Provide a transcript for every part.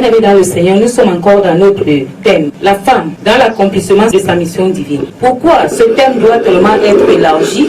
Bien-aimés dans le Seigneur, nous sommes encore dans notre thème, la femme dans l'accomplissement de sa mission divine. Pourquoi ce thème doit tellement être élargi?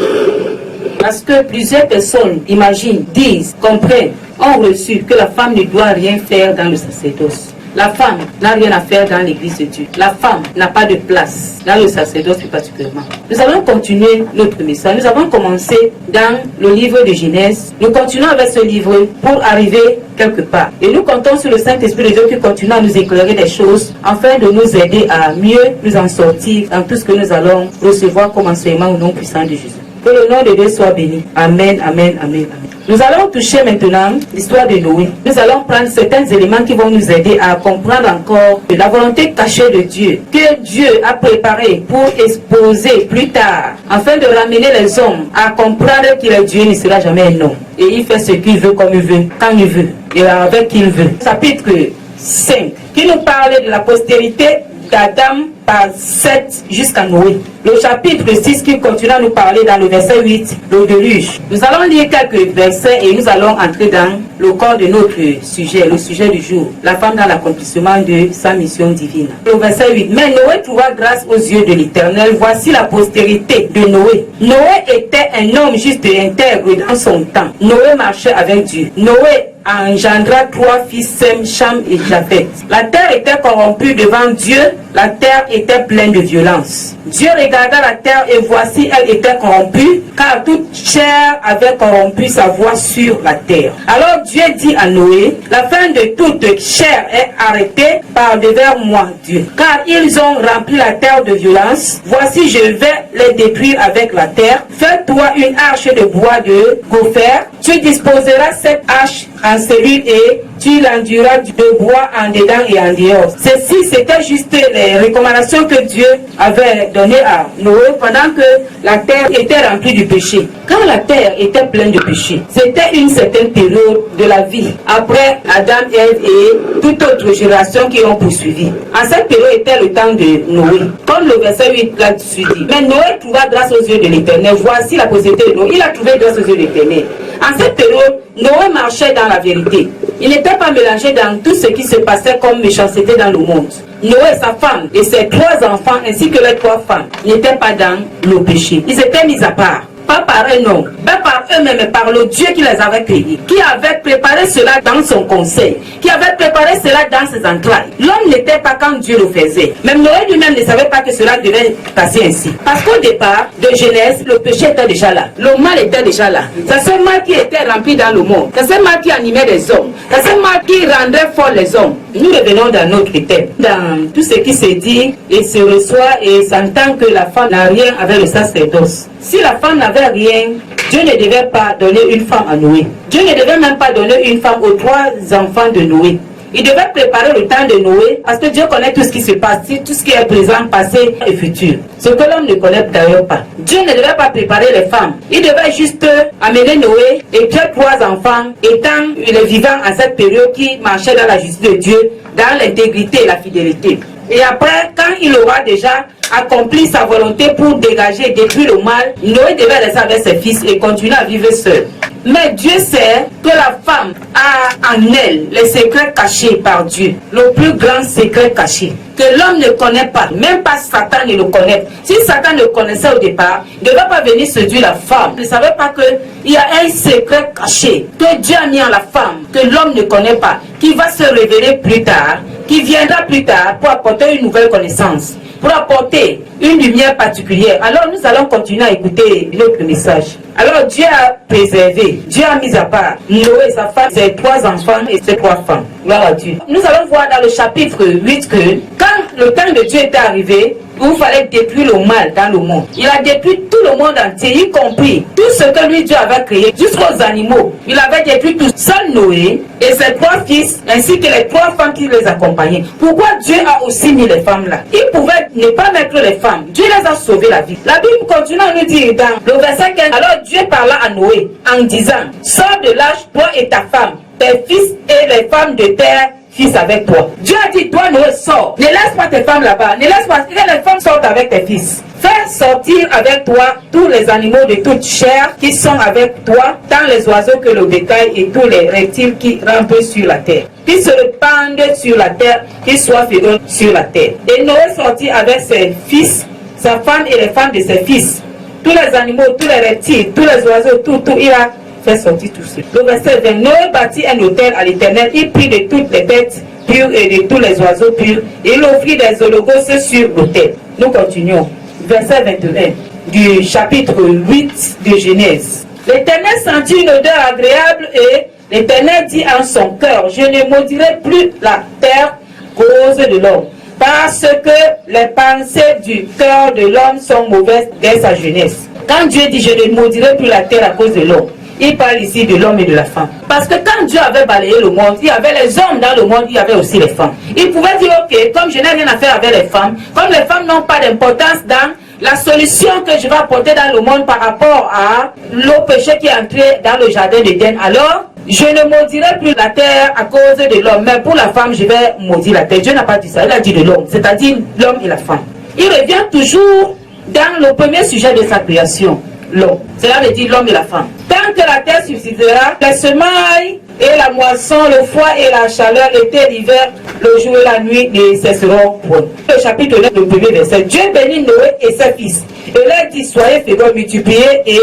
Parce que plusieurs personnes imaginent, disent, comprennent, ont reçu que la femme ne doit rien faire dans le sacerdoce. La femme n'a rien à faire dans l'église de Dieu. La femme n'a pas de place dans le sacerdoce plus particulièrement. Nous allons continuer notre message. Nous avons commencé dans le livre de Genèse. Nous continuons avec ce livre pour arriver quelque part. Et nous comptons sur le Saint-Esprit de Dieu qui continue à nous éclairer des choses afin de nous aider à mieux nous en sortir dans tout ce que nous allons recevoir comme enseignement au nom puissant de Jésus. Que le nom de Dieu soit béni. Amen, amen, amen, amen. Nous allons toucher maintenant l'histoire de Noé. Nous allons prendre certains éléments qui vont nous aider à comprendre encore la volonté cachée de Dieu, que Dieu a préparée pour exposer plus tard, afin de ramener les hommes à comprendre qu'il est Dieu, ne sera jamais un homme. Et il fait ce qu'il veut, comme il veut, quand il veut, et avec qui il veut. Chapitre 5, qui nous parle de la postérité d'Adam par 7 jusqu'à Noé. Le chapitre 6 qui continue à nous parler dans le verset 8, le déluge. Nous allons lire quelques versets et nous allons entrer dans le corps de notre sujet, le sujet du jour. La femme dans l'accomplissement de sa mission divine. Le verset 8. Mais Noé trouva grâce aux yeux de l'Éternel. Voici la postérité de Noé. Noé était un homme juste et intègre dans son temps. Noé marchait avec Dieu. Noé engendra 3 fils, Sem, Cham et Japhet. La terre était corrompue devant Dieu. La terre était pleine de violence. Dieu regarda la terre et voici elle était corrompue, car toute chair avait corrompu sa voix sur la terre. Alors Dieu dit à Noé, la fin de toute chair est arrêtée par devers moi, Dieu, car ils ont rempli la terre de violence. Voici je vais les détruire avec la terre. Fais-toi une arche de bois de gopher. Tu disposeras cette arche en cellule et tu l'enduras de bois en dedans et en dehors. Ceci, c'était juste les recommandations que Dieu avait données à Noé pendant que la terre était remplie du péché. Quand la terre était pleine de péché, c'était une certaine période de la vie après Adam, Ève et toute autre génération qui ont poursuivi. En cette période était le temps de Noé. Comme le verset 8 là-dessus dit. Mais Noé trouva grâce aux yeux de l'Éternel. Voici la postérité de Noé. Il a trouvé grâce aux yeux de l'Éternel. En cette période, Noé marchait dans la vérité. Il n'était pas mélangé dans tout ce qui se passait comme méchanceté dans le monde. Noé, sa femme et ses 3 enfants ainsi que les 3 femmes n'étaient pas dans le péché. Ils étaient mis à part. Pas par un homme, mais par eux-mêmes, mais par le Dieu qui les avait créés, qui avait préparé cela dans son conseil, qui avait préparé cela dans ses entrailles. L'homme n'était pas quand Dieu le faisait. Même Noé lui-même ne savait pas que cela devait passer ainsi. Parce qu'au départ de Genèse, le péché était déjà là. Le mal était déjà là. C'est ce mal qui était rempli dans le monde. C'est ce mal qui animait les hommes. C'est ce mal qui rendait forts les hommes. Nous revenons dans notre thème. Dans tout ce qui se dit et se reçoit et s'entend que la femme n'a rien avec le sacerdoce. Si la femme n'avait rien, Dieu ne devait pas donner une femme à Noé. Dieu ne devait même pas donner une femme aux 3 enfants de Noé. Il devait préparer le temps de Noé parce que Dieu connaît tout ce qui se passe, tout ce qui est présent, passé et futur. Ce que l'homme ne connaît d'ailleurs pas. Dieu ne devait pas préparer les femmes. Il devait juste amener Noé et puis 3 enfants étant les vivants à cette période qui marchaient dans la justice de Dieu, dans l'intégrité et la fidélité. Et après, quand il aura déjà accompli sa volonté pour dégager et détruire le mal, Noé devait rester avec ses fils et continuer à vivre seul. Mais Dieu sait que la femme a en elle les secrets cachés par Dieu, le plus grand secret caché, que l'homme ne connaît pas, même pas Satan ne le connaît. Si Satan le connaissait au départ, il ne devait pas venir séduire la femme. Il ne savait pas qu'il y a un secret caché que Dieu a mis en la femme, que l'homme ne connaît pas, qui va se révéler plus tard, qui viendra plus tard pour apporter une nouvelle connaissance, pour apporter une lumière particulière. Alors nous allons continuer à écouter notre message. Alors Dieu a préservé, Dieu a mis à part Noé, sa femme, ses 3 enfants et ses 3 femmes. Gloire à Dieu. Nous allons voir dans le chapitre 8 que quand le temps de Dieu était arrivé, où il fallait détruire le mal dans le monde, il a détruit tout le monde entier, y compris tout ce que lui Dieu avait créé, jusqu'aux animaux. Il avait détruit tout. Seul Noé et ses 3 fils, ainsi que les 3 femmes qui les accompagnaient. Pourquoi Dieu a aussi mis les femmes là? Il pouvait ne pas mettre les femmes. Dieu les a sauvé la vie. La Bible continue à nous dire dans le verset 15, alors Dieu parla à Noé en disant, sors de l'âge, toi et ta femme, tes fils et les femmes de terre fils avec toi. Dieu a dit, toi, Noé, sors. Ne laisse pas tes femmes là-bas. Ne laisse pas que les femmes sortent avec tes fils. Fais sortir avec toi tous les animaux de toute chair qui sont avec toi, tant les oiseaux que le bétail et tous les reptiles qui rampent sur la terre, qui se répandent sur la terre, qui soient féconds sur la terre. Et Noé sortit avec ses fils, sa femme et les femmes de ses fils. Tous les animaux, tous les reptiles, tous les oiseaux, tout, il a fait sortir tout ça. Le verset 20, Noé bâtit un autel à l'Éternel, il prit de toutes les bêtes pures et de tous les oiseaux purs, et il offrit des holocaustes sur l'autel. Nous continuons. Verset 21 du chapitre 8 de Genèse. L'Éternel sentit une odeur agréable et l'Éternel dit en son cœur, je ne maudirai plus la terre cause de l'homme, parce que les pensées du cœur de l'homme sont mauvaises dès sa jeunesse. Quand Dieu dit je ne maudirai plus la terre à cause de l'homme, il parle ici de l'homme et de la femme. Parce que quand Dieu avait balayé le monde, il y avait les hommes dans le monde, il y avait aussi les femmes. Il pouvait dire, ok, comme je n'ai rien à faire avec les femmes, comme les femmes n'ont pas d'importance dans la solution que je vais apporter dans le monde par rapport à le péché qui est entré dans le jardin d'Éden, alors je ne maudirai plus la terre à cause de l'homme, mais pour la femme, je vais maudire la terre. Dieu n'a pas dit ça, il a dit de l'homme, c'est-à-dire l'homme et la femme. Il revient toujours dans le premier sujet de sa création, l'homme. Cela veut dire l'homme et la femme. Tant que la terre subsistera, les semailles et la moisson, le froid et la chaleur, l'été, l'hiver, le jour et la nuit ne cesseront point. Le chapitre 9, le premier verset. Dieu bénit Noé et ses fils. Et leur dit, soyez féconds, multipliez et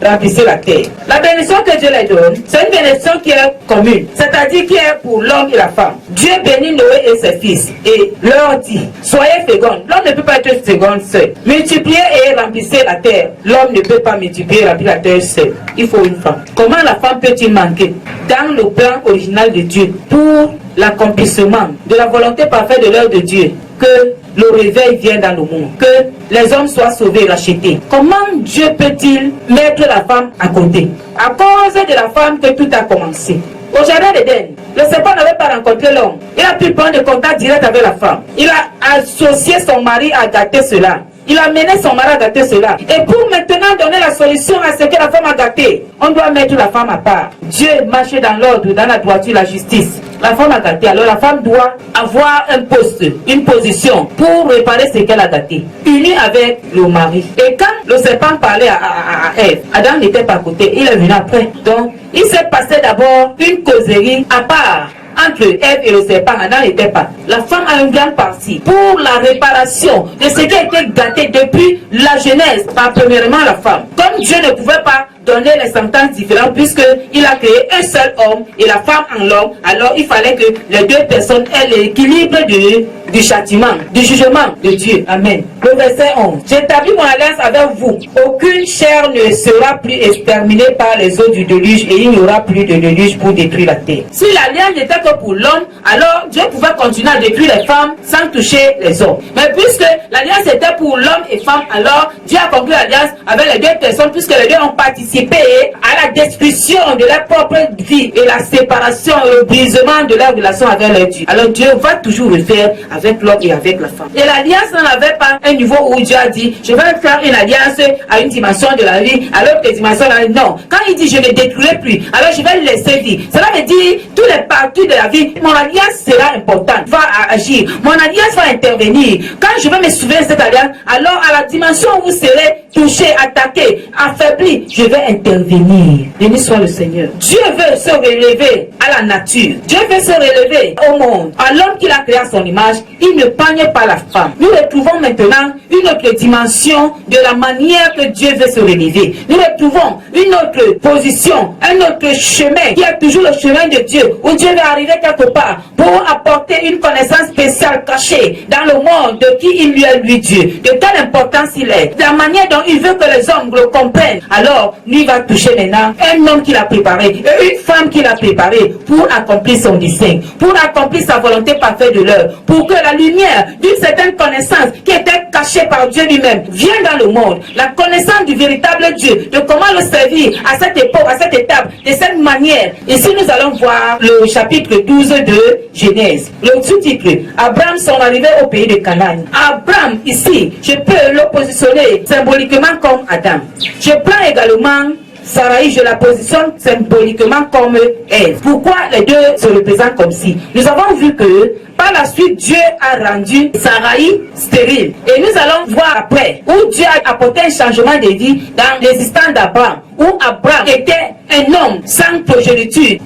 remplissez la terre. La bénédiction que Dieu leur donne, c'est une bénédiction qui est commune, c'est-à-dire qui est pour l'homme et la femme. Dieu bénit Noé et ses fils et leur dit, soyez féconds. L'homme ne peut pas être fécond seul. Multipliez et remplissez la terre. L'homme ne peut pas multiplier et remplir la terre seul. Il faut une femme. Comment la femme peut-il manquer dans le plan original de Dieu pour l'accomplissement de la volonté parfaite de l'œuvre de Dieu, que le réveil vienne dans le monde, que les hommes soient sauvés, rachetés? Comment Dieu peut-il mettre la femme à côté? À cause de la femme que tout a commencé. Au jardin d'Éden, le serpent n'avait pas rencontré l'homme. Il a pu prendre des contacts directs avec la femme. Il a associé son mari à gâter cela. Il a mené son mari à gâter cela. Et pour maintenant donner la solution à ce que la femme a gâté, on doit mettre la femme à part. Dieu marche dans l'ordre, dans la droiture, la justice. La femme a gâté. Alors la femme doit avoir un poste, une position pour réparer ce qu'elle a gâté. Unie avec le mari. Et quand le serpent parlait à Ève, Adam n'était pas à côté. Il est venu après. Donc, il s'est passé d'abord une causerie à part entre Ève et le serpent. Adam n'était pas. La femme a une grande partie pour la réparation de ce qui a été gâté depuis la Genèse, par premièrement la femme. Comme Dieu ne pouvait pas donner les sentences différentes puisqu'il a créé un seul homme et la femme en l'homme, alors il fallait que les deux personnes aient l'équilibre du châtiment, du jugement de Dieu. Amen. Le verset 11. J'établis mon alliance avec vous. Aucune chair ne sera plus exterminée par les eaux du déluge et il n'y aura plus de déluge pour détruire la terre. Si l'alliance n'était que pour l'homme, alors Dieu pouvait continuer à détruire les femmes sans toucher les hommes. Mais puisque l'alliance était pour l'homme et femme, alors Dieu a conclu l'alliance avec les deux personnes puisque les deux ont participé à la destruction de leur propre vie et la séparation et le brisement de leur relation avec leur Dieu. Alors Dieu va toujours le faire avec l'homme et avec la femme. Et l'alliance n'avait pas un niveau où Dieu a dit je vais faire une alliance à une dimension de la vie, à l'autre dimension de la vie. Non. Quand il dit je ne détruirai plus, alors je vais le laisser vivre. Cela veut dire tous les parties de la vie, mon alliance sera importante, va agir. Mon alliance va intervenir. Quand je vais me souvenir de cette alliance, alors à la dimension où vous serez touché, attaqué, affaibli, je vais intervenir. Béni soit le Seigneur. Dieu veut se relever à la nature. Dieu veut se relever au monde. À l'homme qu'il a créé à son image, il ne pagne pas la femme. Nous retrouvons maintenant une autre dimension de la manière que Dieu veut se relever. Nous retrouvons une autre position, un autre chemin qui est toujours le chemin de Dieu, où Dieu va arriver quelque part pour apporter une connaissance spéciale cachée dans le monde de qui il lui est lui Dieu, de quelle importance il est, de la manière dont il veut que les hommes le comprennent. Alors, lui va toucher maintenant un homme qu'il a préparé et une femme qu'il a préparée pour accomplir son dessein, pour accomplir sa volonté parfaite de l'heure, pour que la lumière d'une certaine connaissance qui était cachée par Dieu lui-même vienne dans le monde. La connaissance du véritable Dieu, de comment le servir à cette époque, à cette étape, de cette manière. Ici, nous allons voir le chapitre 12 de Genèse. Le sous-titre, Abraham son arrivée au pays de Canaan. Abraham, ici, je peux le positionner symboliquement comme Adam. Je prends également Sarai, je la positionne symboliquement comme Ève. Pourquoi les deux se représentent comme si? Nous avons vu que par la suite, Dieu a rendu Sarai stérile. Et nous allons voir après où Dieu a apporté un changement de vie dans l'existence d'Abraham, où Abraham était un homme sans progéniture.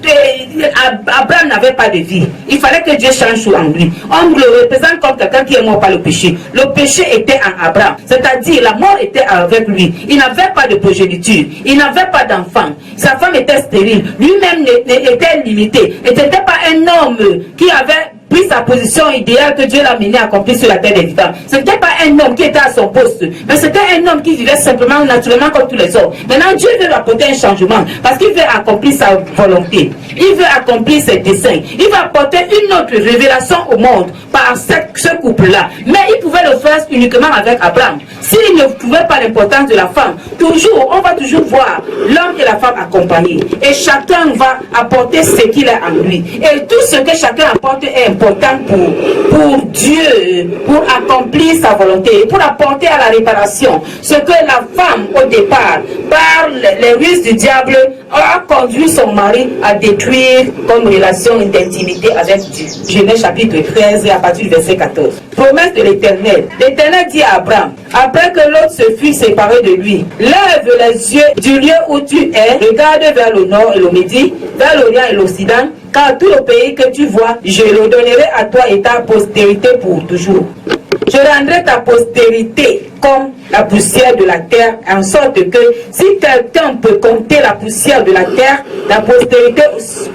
Abraham n'avait pas de vie. Il fallait que Dieu change tout en lui. On le représente comme quelqu'un qui est mort par le péché. Le péché était en Abraham, c'est-à-dire la mort était avec lui. Il n'avait pas de progéniture, il n'avait pas d'enfant. Sa femme était stérile, lui-même était limité. Et ce n'était pas un homme qui avait pris sa position idéale que Dieu l'a mené à accomplir sur la terre des vivants. Ce n'était pas un homme qui était à son poste, mais c'était un homme qui vivait simplement, naturellement comme tous les hommes. Maintenant, Dieu veut apporter un changement parce qu'il veut accomplir sa volonté. Il veut accomplir ses desseins. Il veut apporter une autre révélation au monde par ce couple-là. Mais il pouvait le faire uniquement avec Abraham. S'il ne trouvait pas l'importance de la femme, on va toujours voir l'homme et la femme accompagnés. Et chacun va apporter ce qu'il a en lui. Et tout ce que chacun apporte est important pour Dieu, pour accomplir sa volonté, pour apporter à la réparation ce que la femme au départ, par les ruses du diable, a conduit son mari à détruire comme relation d'intimité avec Dieu. Genèse chapitre 13 à partir du verset 14. Promesse de l'Éternel. L'Éternel dit à Abraham, après que l'autre se fut séparé de lui, lève les yeux du lieu où tu es, regarde vers le nord et le midi, vers l'Orient et l'Occident, car tout le pays que tu vois, je le donnerai à toi et ta postérité pour toujours. Je rendrai ta postérité comme la poussière de la terre, en sorte que si quelqu'un peut compter la poussière de la terre, la postérité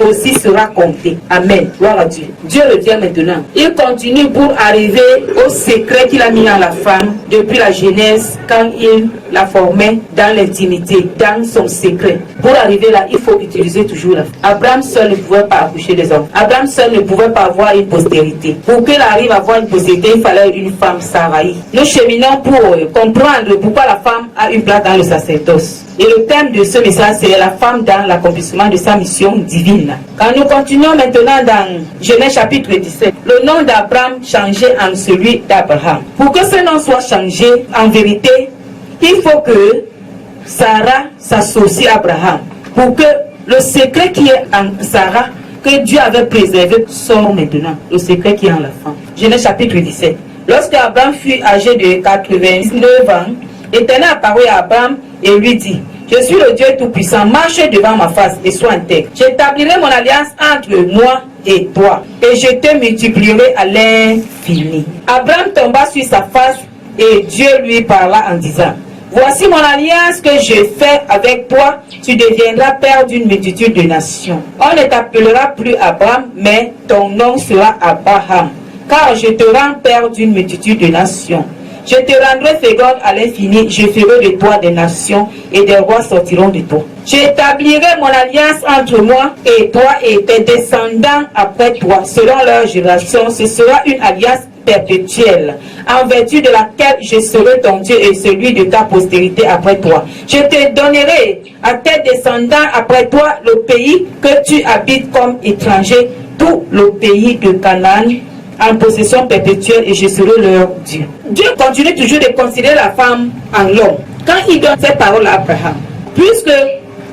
aussi sera comptée. Amen. Gloire à Dieu. Dieu revient maintenant. Il continue pour arriver au secret qu'il a mis en la femme depuis la Genèse, quand il la formait dans l'intimité, dans son secret. Pour arriver là, il faut utiliser toujours la femme. Abraham seul ne pouvait pas accoucher des hommes. Abraham seul ne pouvait pas avoir une postérité. Pour qu'il arrive à avoir une postérité, il fallait une femme Sarai. Nous cheminons pour comprendre pourquoi la femme a une place dans le sacerdoce. Et le thème de ce message, c'est la femme dans l'accomplissement de sa mission divine. Quand nous continuons maintenant dans Genèse chapitre 17, le nom d'Abraham changeait en celui d'Abraham. Pour que ce nom soit changé, en vérité, il faut que Sarah s'associe à Abraham. Pour que le secret qui est en Sarah, que Dieu avait préservé, sort maintenant. Le secret qui est en la femme. Genèse chapitre 17. Lorsque Abraham fut âgé de 89 ans, l'Éternel apparut à Abraham et lui dit, je suis le Dieu Tout-Puissant, marche devant ma face et sois intègre. J'établirai mon alliance entre moi et toi, et je te multiplierai à l'infini. Abraham tomba sur sa face et Dieu lui parla en disant, voici mon alliance que je fais avec toi, tu deviendras père d'une multitude de nations. On ne t'appellera plus Abraham, mais ton nom sera Abraham. Car je te rends père d'une multitude de nations. Je te rendrai féconde à l'infini, je ferai de toi des nations et des rois sortiront de toi. J'établirai mon alliance entre moi et toi et tes descendants après toi, selon leur génération. Ce sera une alliance perpétuelle, en vertu de laquelle je serai ton Dieu et celui de ta postérité après toi. Je te donnerai à tes descendants après toi le pays que tu habites comme étranger, tout le pays de Canaan, en possession perpétuelle, et je serai leur Dieu. Dieu continue toujours de considérer la femme en l'homme. Quand il donne cette parole à Abraham, puisque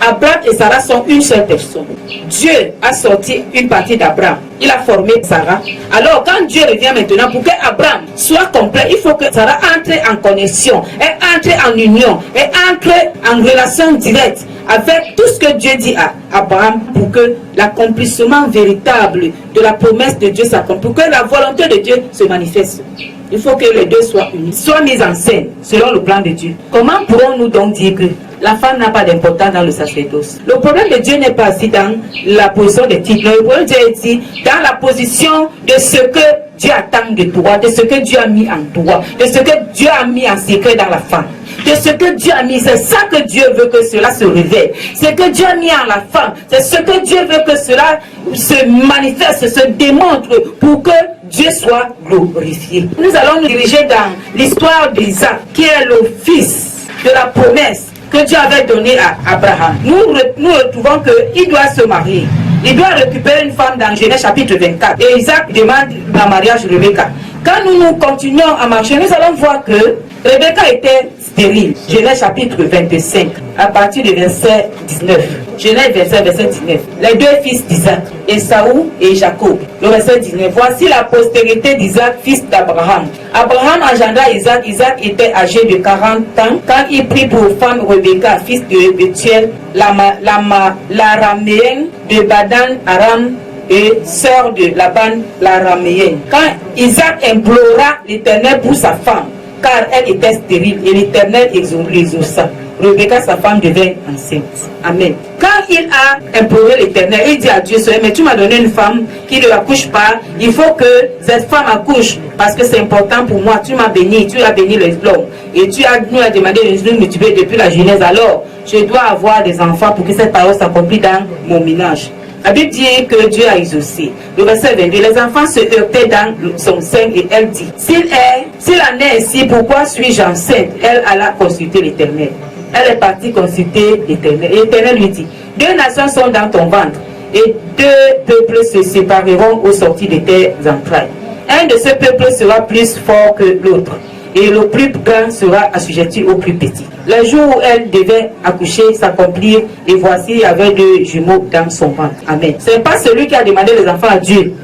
Abraham et Sarah sont une seule personne, Dieu a sorti une partie d'Abraham. Il a formé Sarah. Alors quand Dieu revient maintenant, pour que Abraham soit complet, il faut que Sarah entre en connexion, et entre en union, et entre en relation directe avec tout ce que Dieu dit à Abraham, pour que l'accomplissement véritable de la promesse de Dieu s'accomplisse, pour que la volonté de Dieu se manifeste. Il faut que les deux soient unis, soient mis en scène selon le plan de Dieu. Comment pourrons-nous donc dire que la femme n'a pas d'importance dans le sacerdoce? Le problème de Dieu n'est pas ici dans la position des titres. Le problème de Dieu est ici dans la position de ce que Dieu attend de toi, de ce que Dieu a mis en toi, de ce que Dieu a mis en secret dans la femme. De ce que Dieu a mis, c'est ça que Dieu veut que cela se révèle. Ce que Dieu a mis en la femme, c'est ce que Dieu veut que cela se manifeste, se démontre pour que Dieu soit glorifié. Nous allons nous diriger dans l'histoire d'Isaac, qui est le fils de la promesse que Dieu avait donnée à Abraham. Nous retrouvons qu'il doit se marier. Il doit récupérer une femme dans Genèse chapitre 24. Et Isaac demande en mariage Rebecca. Quand nous continuons à marcher, nous allons voir que Rebecca était stérile. Genèse chapitre 25, à partir du verset 19. Genèse verset 19. Les deux fils d'Isaac, Ésaü et Jacob. Le verset 19. Voici la postérité d'Isaac, fils d'Abraham. Abraham engendra Isaac. Isaac était âgé de 40 ans quand il prit pour femme Rebecca, fils de Bethuel, l'araméenne de Badan Aram, et sœur de Laban l'araméenne. Quand Isaac implora l'Éternel pour sa femme, car elle était stérile, et l'Éternel l'exauça. Rebecca, sa femme, devint enceinte. Amen. Quand il a imploré l'Éternel, il dit à Dieu, mais tu m'as donné une femme qui ne accouche pas, il faut que cette femme accouche, parce que c'est important pour moi. Tu m'as béni, tu as béni l'homme, et nous as demandé de nous multiplier depuis la Genèse. Alors, je dois avoir des enfants pour que cette parole s'accomplisse dans mon ménage. La Bible dit que Dieu a exaucé. Le verset 22, les enfants se heurtaient dans son sein et elle dit, s'il en est ainsi, pourquoi suis-je enceinte? Elle alla consulter l'Éternel. Elle est partie consulter l'Éternel. Et l'Éternel lui dit, 2 nations sont dans ton ventre et 2 peuples se sépareront au sortir de tes entrailles. Un de ces peuples sera plus fort que l'autre et le plus grand sera assujetti au plus petit. Le jour où elle devait accoucher s'accomplir, et voici, il y avait 2 jumeaux dans son ventre. Amen. Ce n'est pas celui qui a demandé les enfants à Dieu,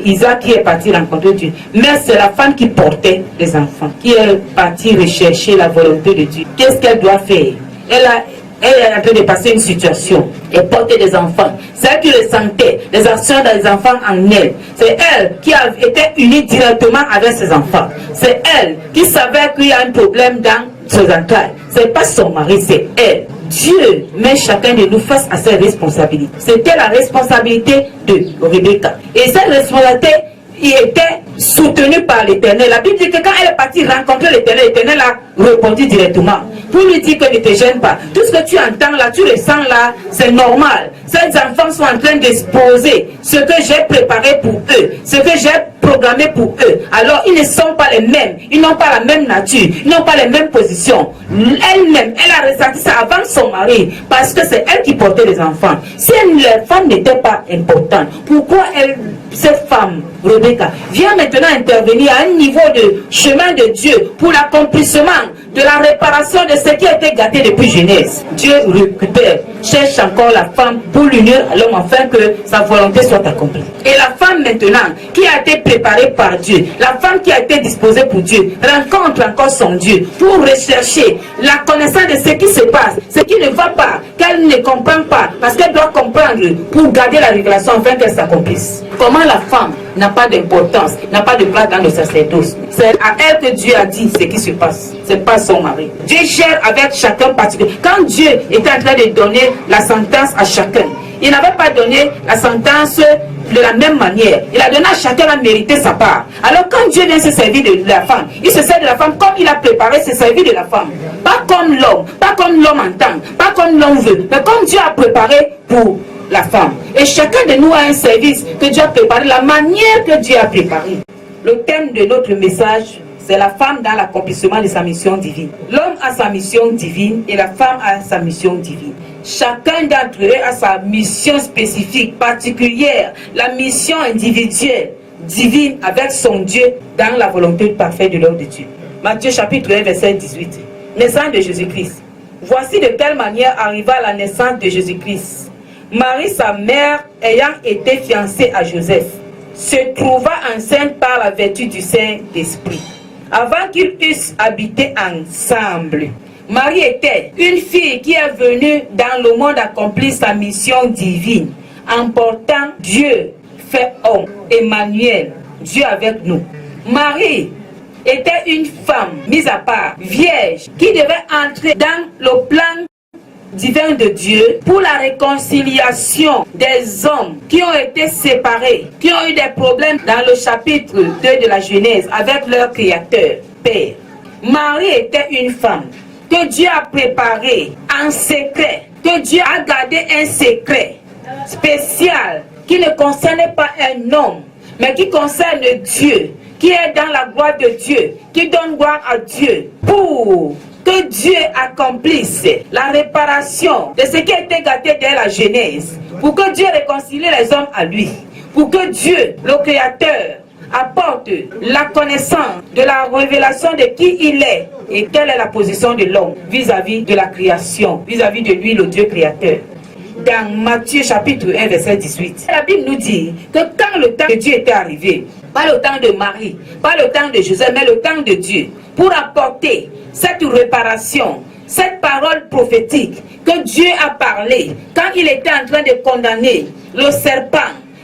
Isaac, qui est parti rencontrer Dieu, mais c'est la femme qui portait les enfants, qui est partie rechercher la volonté de Dieu. Qu'est-ce qu'elle doit faire? Elle est en train de passer une situation et porter des enfants. C'est elle qui le sentait, les actions des enfants en elle. C'est elle qui a été unie directement avec ses enfants. C'est elle qui savait qu'il y a un problème dans ses entrailles. Ce n'est pas son mari, c'est elle. Dieu met chacun de nous face à ses responsabilités. C'était la responsabilité de Rebecca. Et cette responsabilité, il était soutenu par l'Éternel. La Bible dit que quand elle est partie rencontrer l'Éternel, l'Éternel a répondu directement pour lui dire que ne te gêne pas. Tout ce que tu entends là, tu le sens là, c'est normal. Ces enfants sont en train d'exposer ce que j'ai préparé pour eux, ce que j'ai programmé pour eux. Alors ils ne sont pas les mêmes, ils n'ont pas la même nature, ils n'ont pas les mêmes positions. Elle-même, elle a ressenti ça avant son mari, parce que c'est elle qui portait les enfants. Si les femmes n'étaient pas importantes, pourquoi cette femme, Rebecca, vient maintenant intervenir à un niveau de chemin de Dieu pour l'accomplissement de la réparation de ce qui a été gâté depuis Genèse? Dieu récupère, cherche encore la femme pour l'unir à l'homme afin que sa volonté soit accomplie. Et la femme maintenant qui a été préparée par Dieu, la femme qui a été disposée pour Dieu, rencontre encore son Dieu pour rechercher la connaissance de ce qui se passe, ce qui ne va pas, qu'elle ne comprend pas, parce qu'elle doit comprendre pour garder la révélation afin qu'elle s'accomplisse. Comment la femme n'a pas d'importance, n'a pas de place dans le sacerdoce? C'est à elle que Dieu a dit ce qui se passe. C'est pas son mari. Dieu gère avec chacun particulier. Quand Dieu était en train de donner la sentence à chacun, il n'avait pas donné la sentence de la même manière. Il a donné à chacun à mériter sa part. Alors quand Dieu vient se servir de la femme, il se sert de la femme comme il a préparé se servir de la femme. Pas comme l'homme, pas comme l'homme entend, pas comme l'homme veut, mais comme Dieu a préparé pour la femme. Et chacun de nous a un service que Dieu a préparé, la manière que Dieu a préparé. Le thème de notre message, c'est la femme dans l'accomplissement de sa mission divine. L'homme a sa mission divine et la femme a sa mission divine. Chacun d'entre eux a sa mission spécifique, particulière, la mission individuelle, divine, avec son Dieu, dans la volonté parfaite de l'homme de Dieu. Matthieu chapitre 1, verset 18. Naissance de Jésus-Christ. Voici de quelle manière arriva la naissance de Jésus-Christ. Marie, sa mère, ayant été fiancée à Joseph, se trouva enceinte par la vertu du Saint-Esprit. Avant qu'ils eussent habité ensemble, Marie était une fille qui est venue dans le monde accomplir sa mission divine, en portant Dieu fait homme, Emmanuel, Dieu avec nous. Marie était une femme mise à part, vierge, qui devait entrer dans le plan divin de Dieu pour la réconciliation des hommes qui ont été séparés, qui ont eu des problèmes dans le chapitre 2 de la Genèse avec leur Créateur, Père. Marie était une femme que Dieu a préparée en secret, que Dieu a gardé un secret spécial qui ne concernait pas un homme, mais qui concerne Dieu, qui est dans la gloire de Dieu, qui donne gloire à Dieu pour que Dieu accomplisse la réparation de ce qui a été gâté dès la Genèse, pour que Dieu réconcilie les hommes à lui, pour que Dieu, le Créateur, apporte la connaissance de la révélation de qui il est et quelle est la position de l'homme vis-à-vis de la création, vis-à-vis de lui, le Dieu créateur. Dans Matthieu chapitre 1, verset 18, la Bible nous dit que quand le temps de Dieu était arrivé, pas le temps de Marie, pas le temps de Joseph, mais le temps de Dieu, pour apporter cette réparation, cette parole prophétique que Dieu a parlé quand il était en train de condamner le serpent.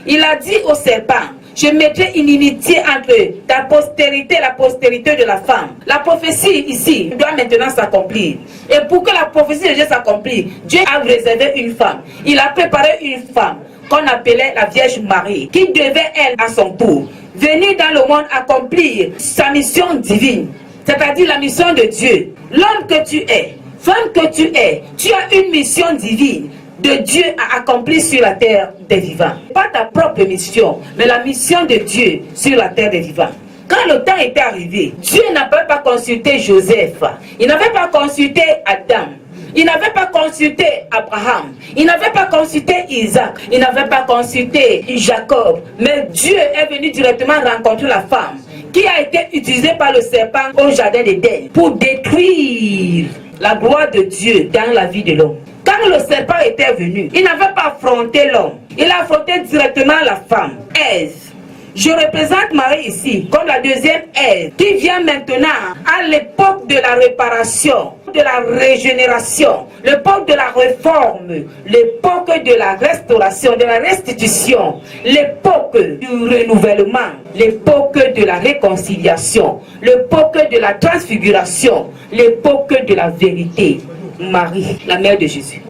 Il a dit au serpent, je mettrai une inimitié entre ta postérité et la postérité de la femme. La prophétie ici doit maintenant s'accomplir. Et pour que la prophétie de Dieu s'accomplisse, Dieu a réservé une femme. Il a préparé une femme qu'on appelait la Vierge Marie, qui devait, elle, à son tour, venir dans le monde accomplir sa mission divine, c'est-à-dire la mission de Dieu. L'homme que tu es, femme que tu es, tu as une mission divine de Dieu à accomplir sur la terre des vivants. Pas ta propre mission, mais la mission de Dieu sur la terre des vivants. Quand le temps était arrivé, Dieu n'avait pas consulté Joseph, il n'avait pas consulté Adam, il n'avait pas consulté Abraham, il n'avait pas consulté Isaac, il n'avait pas consulté Jacob, mais Dieu est venu directement rencontrer la femme qui a été utilisée par le serpent au jardin d'Éden pour détruire la gloire de Dieu dans la vie de l'homme. Quand le serpent était venu, il n'avait pas affronté l'homme, il a affronté directement la femme, Ève. Je représente Marie ici comme la deuxième Ève qui vient maintenant à l'époque de la réparation, de la régénération, l'époque de la réforme, l'époque de la restauration, de la restitution, l'époque du renouvellement, l'époque de la réconciliation, l'époque de la transfiguration, l'époque de la vérité. Marie, la mère de Jésus.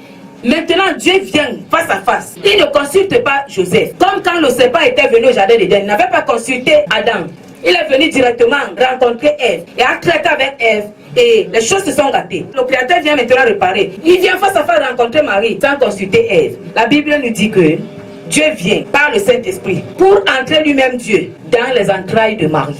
Maintenant, Dieu vient face à face. Il ne consulte pas Joseph. Comme quand le serpent était venu au jardin d'Éden, il n'avait pas consulté Adam. Il est venu directement rencontrer Ève et a traité avec Ève et les choses se sont gâtées. Le Créateur vient maintenant réparer. Il vient face à face rencontrer Marie sans consulter Ève. La Bible nous dit que Dieu vient par le Saint-Esprit pour entrer lui-même Dieu dans les entrailles de Marie.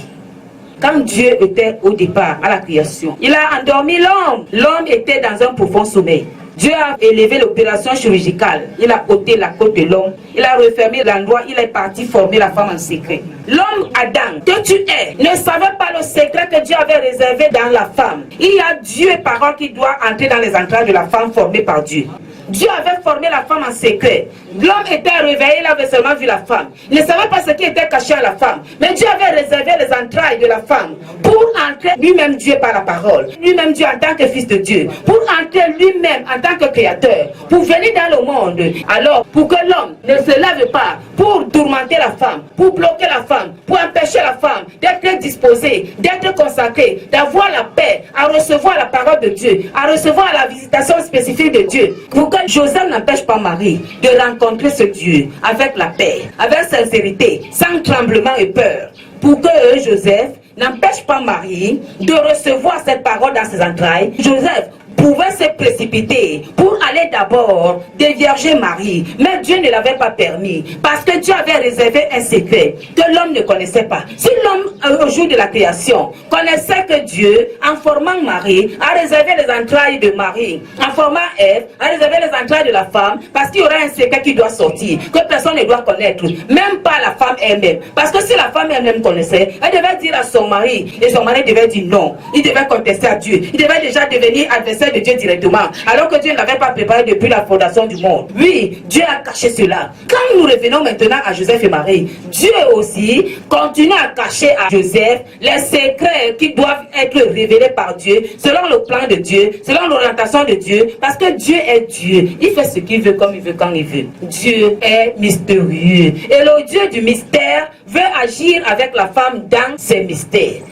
Quand Dieu était au départ à la création, il a endormi l'homme. L'homme était dans un profond sommeil. Dieu a élevé l'opération chirurgicale. Il a ôté la côte de l'homme. Il a refermé l'endroit. Il est parti former la femme en secret. L'homme Adam que tu es ne savait pas le secret que Dieu avait réservé dans la femme. Il y a Dieu parole qui doit entrer dans les entrailles de la femme formée par Dieu. Dieu avait formé la femme en secret. L'homme était réveillé, il avait seulement vu la femme. Il ne savait pas ce qui était caché à la femme. Mais Dieu avait réservé les entrailles de la femme pour entrer lui-même Dieu par la parole. Lui-même Dieu en tant que fils de Dieu. Pour entrer lui-même en tant que créateur. Pour venir dans le monde. Alors, pour que l'homme ne se lève pas pour tourmenter la femme, pour bloquer la femme, pour empêcher la femme d'être disposée, d'être consacrée, d'avoir la paix, à recevoir la parole de Dieu, à recevoir la visitation spécifique de Dieu. Pour que Joseph n'empêche pas Marie de rencontrer ce Dieu avec la paix, avec sincérité, sans tremblement et peur. Pour que Joseph n'empêche pas Marie de recevoir cette parole dans ses entrailles. Joseph pouvait se précipiter pour aller d'abord dévierger Marie, mais Dieu ne l'avait pas permis parce que Dieu avait réservé un secret que l'homme ne connaissait pas. Si l'homme au jour de la création connaissait que Dieu, en formant Marie, a réservé les entrailles de Marie, en formant Ève, a réservé les entrailles de la femme, parce qu'il y aura un secret qui doit sortir, que personne ne doit connaître, même pas la femme elle-même. Parce que si la femme elle-même connaissait, elle devait dire à son mari, et son mari devait dire non. Il devait contester à Dieu. Il devait déjà devenir adversaire de Dieu directement, alors que Dieu ne l'avait pas préparé depuis la fondation du monde. Oui, Dieu a caché cela. Quand nous revenons maintenant à Joseph et Marie, Dieu aussi continue à cacher à Joseph les secrets qui doivent être révélés par Dieu, selon le plan de Dieu, selon l'orientation de Dieu, parce que Dieu est Dieu. Il fait ce qu'il veut, comme il veut, quand il veut. Dieu est mystérieux. Et le Dieu du mystère veut agir avec la femme dans ses mystères.